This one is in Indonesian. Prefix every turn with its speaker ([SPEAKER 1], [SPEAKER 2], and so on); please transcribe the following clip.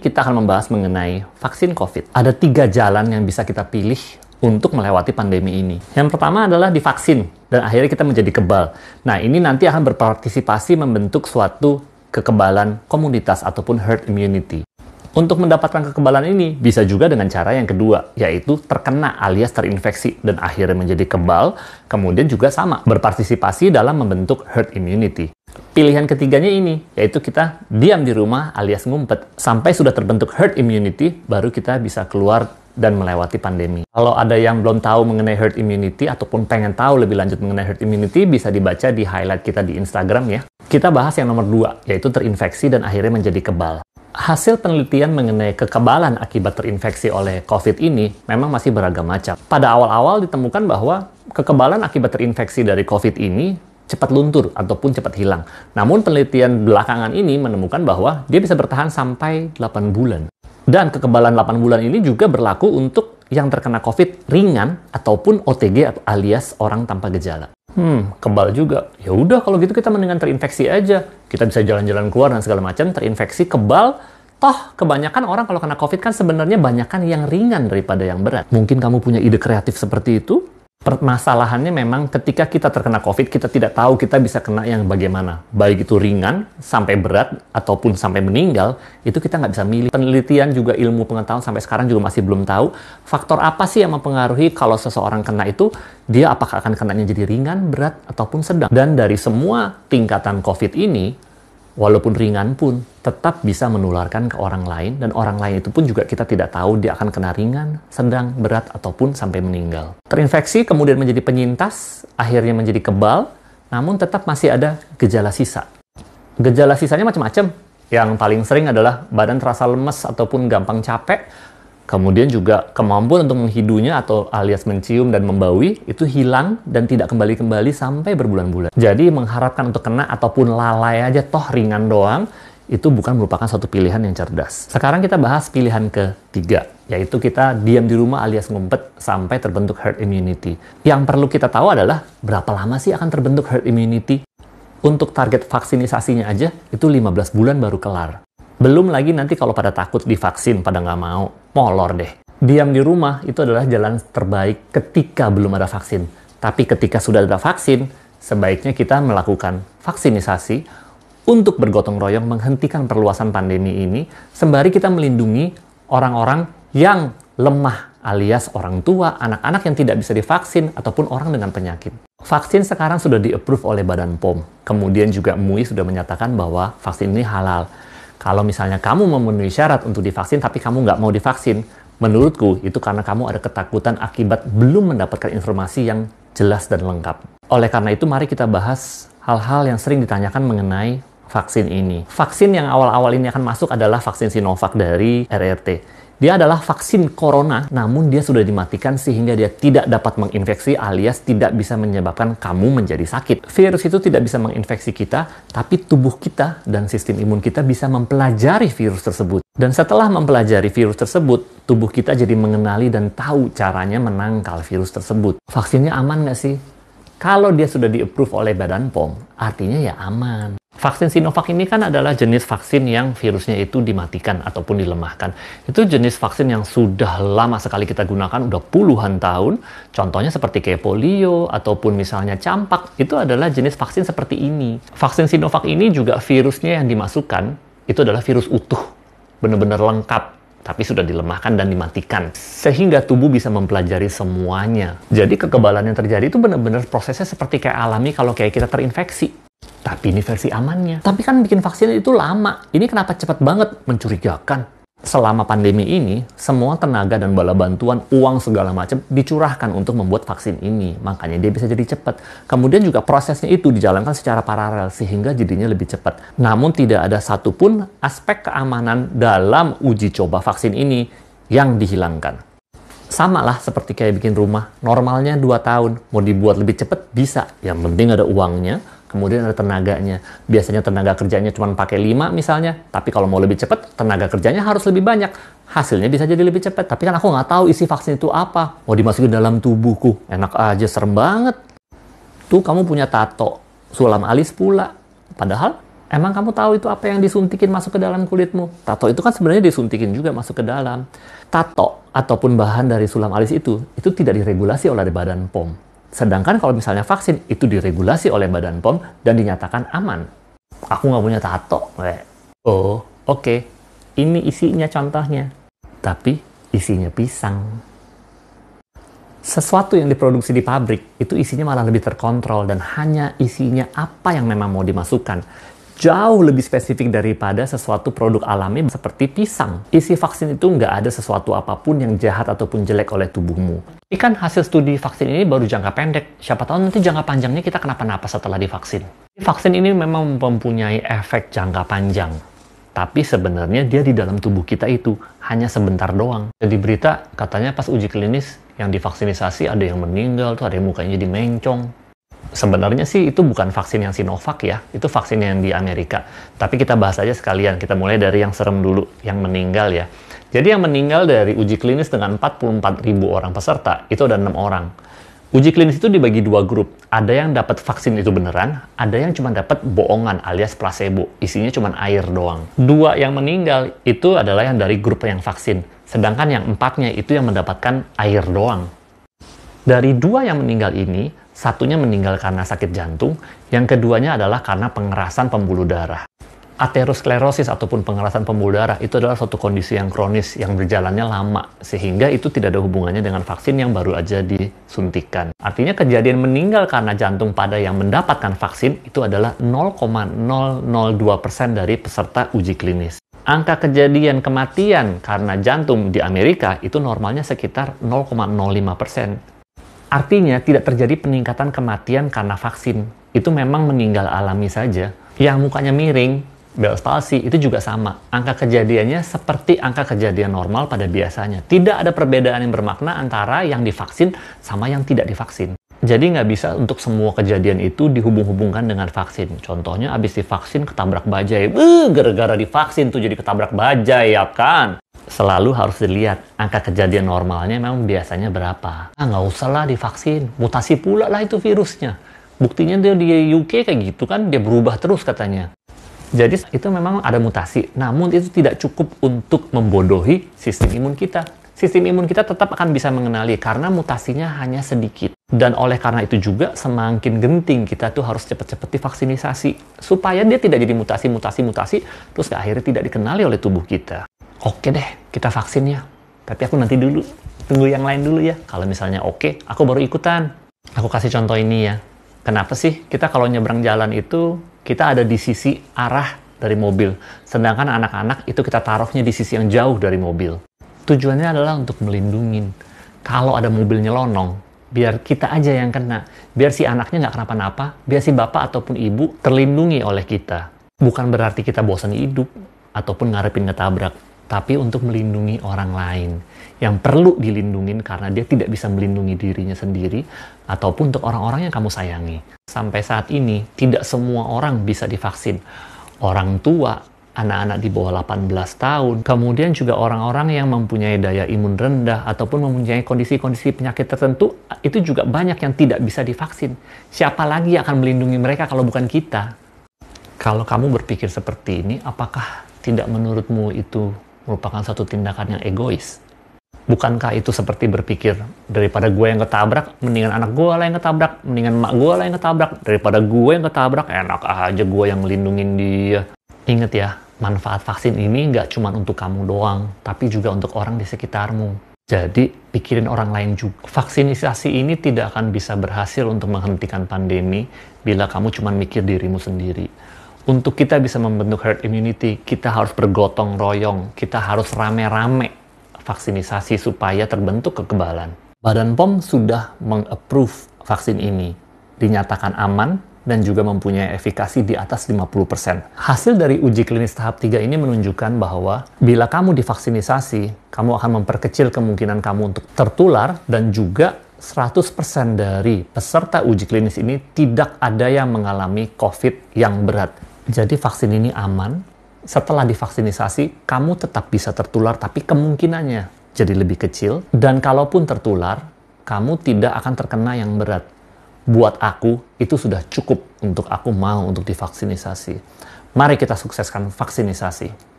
[SPEAKER 1] kita akan membahas mengenai vaksin COVID. Ada 3 jalan yang bisa kita pilih untuk melewati pandemi ini. Yang pertama adalah divaksin, dan akhirnya kita menjadi kebal. Nah, ini nanti akan berpartisipasi membentuk suatu kekebalan komunitas ataupun herd immunity. Untuk mendapatkan kekebalan ini, bisa juga dengan cara yang kedua, yaitu terkena alias terinfeksi dan akhirnya menjadi kebal, kemudian juga sama, berpartisipasi dalam membentuk herd immunity. Pilihan ketiganya ini, yaitu kita diam di rumah alias ngumpet, sampai sudah terbentuk herd immunity, baru kita bisa keluar dan melewati pandemi. Kalau ada yang belum tahu mengenai herd immunity, ataupun pengen tahu lebih lanjut mengenai herd immunity, bisa dibaca di highlight kita di Instagram ya. Kita bahas yang nomor 2, yaitu terinfeksi dan akhirnya menjadi kebal. Hasil penelitian mengenai kekebalan akibat terinfeksi oleh COVID ini memang masih beragam macam. Pada awal-awal ditemukan bahwa kekebalan akibat terinfeksi dari COVID ini cepat luntur ataupun cepat hilang. Namun penelitian belakangan ini menemukan bahwa dia bisa bertahan sampai 8 bulan. Dan kekebalan 8 bulan ini juga berlaku untuk yang terkena COVID ringan ataupun OTG alias orang tanpa gejala. Kebal juga. Ya udah kalau gitu kita mendingan terinfeksi aja. Kita bisa jalan-jalan keluar dan segala macam, terinfeksi, kebal. Toh kebanyakan orang kalau kena COVID kan sebenarnya banyakan yang ringan daripada yang berat. Mungkin kamu punya ide kreatif seperti itu? Permasalahannya memang ketika kita terkena COVID, kita tidak tahu kita bisa kena yang bagaimana. Baik itu ringan, sampai berat, ataupun sampai meninggal, itu kita nggak bisa milih. Penelitian juga ilmu pengetahuan sampai sekarang juga masih belum tahu faktor apa sih yang mempengaruhi kalau seseorang kena itu, dia apakah akan kenanya jadi ringan, berat, ataupun sedang. Dan dari semua tingkatan COVID ini, walaupun ringan pun, tetap bisa menularkan ke orang lain, dan orang lain itu pun juga kita tidak tahu dia akan kena ringan, sedang, berat, ataupun sampai meninggal. Terinfeksi kemudian menjadi penyintas, akhirnya menjadi kebal, namun tetap masih ada gejala sisa. Gejala sisanya macam-macam. Yang paling sering adalah badan terasa lemes ataupun gampang capek, kemudian juga kemampuan untuk menghidunya atau alias mencium dan membaui itu hilang dan tidak kembali-kembali sampai berbulan-bulan. Jadi mengharapkan untuk kena ataupun lalai aja toh ringan doang, itu bukan merupakan suatu pilihan yang cerdas. Sekarang kita bahas pilihan ketiga, yaitu kita diam di rumah alias ngumpet sampai terbentuk herd immunity. Yang perlu kita tahu adalah berapa lama sih akan terbentuk herd immunity? Untuk target vaksinisasinya aja itu 15 bulan baru kelar. Belum lagi nanti kalau pada takut divaksin, pada nggak mau, molor deh. Diam di rumah itu adalah jalan terbaik ketika belum ada vaksin. Tapi ketika sudah ada vaksin, sebaiknya kita melakukan vaksinisasi untuk bergotong royong menghentikan perluasan pandemi ini, sembari kita melindungi orang-orang yang lemah, alias orang tua, anak-anak yang tidak bisa divaksin, ataupun orang dengan penyakit. Vaksin sekarang sudah di-approve oleh Badan POM. Kemudian juga MUI sudah menyatakan bahwa vaksin ini halal. Kalau misalnya kamu memenuhi syarat untuk divaksin, tapi kamu nggak mau divaksin, menurutku itu karena kamu ada ketakutan akibat belum mendapatkan informasi yang jelas dan lengkap. Oleh karena itu, mari kita bahas hal-hal yang sering ditanyakan mengenai vaksin ini. Vaksin yang awal-awal ini akan masuk adalah vaksin Sinovac dari RRT. Dia adalah vaksin corona, namun dia sudah dimatikan sehingga dia tidak dapat menginfeksi alias tidak bisa menyebabkan kamu menjadi sakit. Virus itu tidak bisa menginfeksi kita, tapi tubuh kita dan sistem imun kita bisa mempelajari virus tersebut. Dan setelah mempelajari virus tersebut, tubuh kita jadi mengenali dan tahu caranya menangkal virus tersebut. Vaksinnya aman nggak sih? Kalau dia sudah di-approve oleh Badan POM, artinya ya aman. Vaksin Sinovac ini kan adalah jenis vaksin yang virusnya itu dimatikan ataupun dilemahkan. Itu jenis vaksin yang sudah lama sekali kita gunakan, udah puluhan tahun. Contohnya seperti kayak polio ataupun misalnya campak, itu adalah jenis vaksin seperti ini. Vaksin Sinovac ini juga virusnya yang dimasukkan, itu adalah virus utuh. Benar-benar lengkap, tapi sudah dilemahkan dan dimatikan. Sehingga tubuh bisa mempelajari semuanya. Jadi kekebalan yang terjadi itu benar-benar prosesnya seperti kayak alami kalau kayak kita terinfeksi. Tapi ini versi amannya. Tapi kan bikin vaksin itu lama. Ini kenapa cepat banget? Mencurigakan. Selama pandemi ini, semua tenaga dan bala bantuan, uang segala macam dicurahkan untuk membuat vaksin ini. Makanya dia bisa jadi cepat. Kemudian juga prosesnya itu dijalankan secara paralel sehingga jadinya lebih cepat. Namun tidak ada satupun aspek keamanan dalam uji coba vaksin ini yang dihilangkan. Sama lah seperti kayak bikin rumah. Normalnya 2 tahun. Mau dibuat lebih cepat bisa. Yang penting ada uangnya. Kemudian ada tenaganya. Biasanya tenaga kerjanya cuma pakai 5 misalnya. Tapi kalau mau lebih cepat, tenaga kerjanya harus lebih banyak. Hasilnya bisa jadi lebih cepat. Tapi kan aku nggak tahu isi vaksin itu apa. Mau dimasukin dalam tubuhku. Enak aja, serem banget. Tuh kamu punya tato. Sulam alis pula. Padahal Emang kamu tahu itu apa yang disuntikin masuk ke dalam kulitmu? Tato itu kan sebenarnya disuntikin juga masuk ke dalam. Tato ataupun bahan dari sulam alis itu tidak diregulasi oleh Badan POM. Sedangkan kalau misalnya vaksin, itu diregulasi oleh Badan POM dan dinyatakan aman. Aku nggak punya tato. Oh, oke. Ini isinya contohnya. Tapi isinya pisang. Sesuatu yang diproduksi di pabrik, itu isinya malah lebih terkontrol dan hanya isinya apa yang memang mau dimasukkan. Jauh lebih spesifik daripada sesuatu produk alami seperti pisang. Isi vaksin itu nggak ada sesuatu apapun yang jahat ataupun jelek oleh tubuhmu. Ini kan hasil studi vaksin ini baru jangka pendek. Siapa tahu nanti jangka panjangnya kita kenapa-napa setelah divaksin. Vaksin ini memang mempunyai efek jangka panjang. Tapi sebenarnya dia di dalam tubuh kita itu hanya sebentar doang. Jadi berita katanya pas uji klinis yang divaksinisasi ada yang meninggal, tuh ada yang mukanya jadi mencong. Sebenarnya sih itu bukan vaksin yang Sinovac ya, itu vaksin yang di Amerika. Tapi kita bahas aja sekalian, kita mulai dari yang serem dulu, yang meninggal ya. Jadi yang meninggal dari uji klinis dengan 44.000 orang peserta, itu ada 6 orang. Uji klinis itu dibagi 2 grup, ada yang dapat vaksin itu beneran, ada yang cuma dapat bohongan alias placebo, isinya cuma air doang. 2 yang meninggal itu adalah yang dari grup yang vaksin, sedangkan yang 4-nya itu yang mendapatkan air doang. Dari 2 yang meninggal ini, satunya meninggal karena sakit jantung, yang keduanya adalah karena pengerasan pembuluh darah. Aterosklerosis ataupun pengerasan pembuluh darah itu adalah suatu kondisi yang kronis, yang berjalannya lama, sehingga itu tidak ada hubungannya dengan vaksin yang baru aja disuntikan. Artinya kejadian meninggal karena jantung pada yang mendapatkan vaksin itu adalah 0,002% dari peserta uji klinis. Angka kejadian kematian karena jantung di Amerika itu normalnya sekitar 0,05%. Artinya tidak terjadi peningkatan kematian karena vaksin. Itu memang meninggal alami saja. Yang mukanya miring, Bell's palsy, itu juga sama. Angka kejadiannya seperti angka kejadian normal pada biasanya. Tidak ada perbedaan yang bermakna antara yang divaksin sama yang tidak divaksin. Jadi nggak bisa untuk semua kejadian itu dihubung-hubungkan dengan vaksin. Contohnya abis divaksin ketabrak bajai. Gara-gara divaksin tuh jadi ketabrak bajai, ya kan? Selalu harus dilihat angka kejadian normalnya memang biasanya berapa. Nggak usah lah divaksin, mutasi pula lah itu virusnya. Buktinya dia di UK kayak gitu kan, dia berubah terus katanya. Jadi itu memang ada mutasi, namun itu tidak cukup untuk membodohi sistem imun kita. Sistem imun kita tetap akan bisa mengenali karena mutasinya hanya sedikit. Dan oleh karena itu juga semakin genting kita tuh harus cepat-cepat divaksinisasi. Supaya dia tidak jadi mutasi, terus akhirnya tidak dikenali oleh tubuh kita. Oke deh, kita vaksin ya. Tapi aku nanti dulu, tunggu yang lain dulu ya. Kalau misalnya oke, aku baru ikutan. Aku kasih contoh ini ya. Kenapa sih kita kalau nyebrang jalan itu, kita ada di sisi arah dari mobil. Sedangkan anak-anak itu kita taruhnya di sisi yang jauh dari mobil. Tujuannya adalah untuk melindungin. Kalau ada mobil nyelonong, biar kita aja yang kena. Biar si anaknya nggak kenapa-napa, biar si bapak ataupun ibu terlindungi oleh kita. Bukan berarti kita bosan hidup, ataupun ngarepin ketabrak. Tapi untuk melindungi orang lain yang perlu dilindungin karena dia tidak bisa melindungi dirinya sendiri ataupun untuk orang-orang yang kamu sayangi. Sampai saat ini, tidak semua orang bisa divaksin. Orang tua, anak-anak di bawah 18 tahun, kemudian juga orang-orang yang mempunyai daya imun rendah ataupun mempunyai kondisi-kondisi penyakit tertentu, itu juga banyak yang tidak bisa divaksin. Siapa lagi yang akan melindungi mereka kalau bukan kita? Kalau kamu berpikir seperti ini, apakah tidak menurutmu itu merupakan satu tindakan yang egois? Bukankah itu seperti berpikir, daripada gue yang ketabrak, mendingan anak gue lah yang ketabrak, mendingan emak gue lah yang ketabrak, daripada gue yang ketabrak, enak aja gue yang ngelindungin dia. Ingat ya, manfaat vaksin ini nggak cuma untuk kamu doang, tapi juga untuk orang di sekitarmu. Jadi, pikirin orang lain juga. Vaksinisasi ini tidak akan bisa berhasil untuk menghentikan pandemi bila kamu cuma mikir dirimu sendiri. Untuk kita bisa membentuk herd immunity, kita harus bergotong royong, kita harus rame-rame vaksinisasi supaya terbentuk kekebalan. Badan POM sudah meng-approve vaksin ini, dinyatakan aman dan juga mempunyai efikasi di atas 50%. Hasil dari uji klinis tahap 3 ini menunjukkan bahwa bila kamu divaksinisasi, kamu akan memperkecil kemungkinan kamu untuk tertular dan juga 100% dari peserta uji klinis ini tidak ada yang mengalami COVID yang berat. Jadi vaksin ini aman. Setelah divaksinisasi, kamu tetap bisa tertular, tapi kemungkinannya jadi lebih kecil. Dan kalaupun tertular, kamu tidak akan terkena yang berat. Buat aku, itu sudah cukup untuk aku mau untuk divaksinisasi. Mari kita sukseskan vaksinisasi.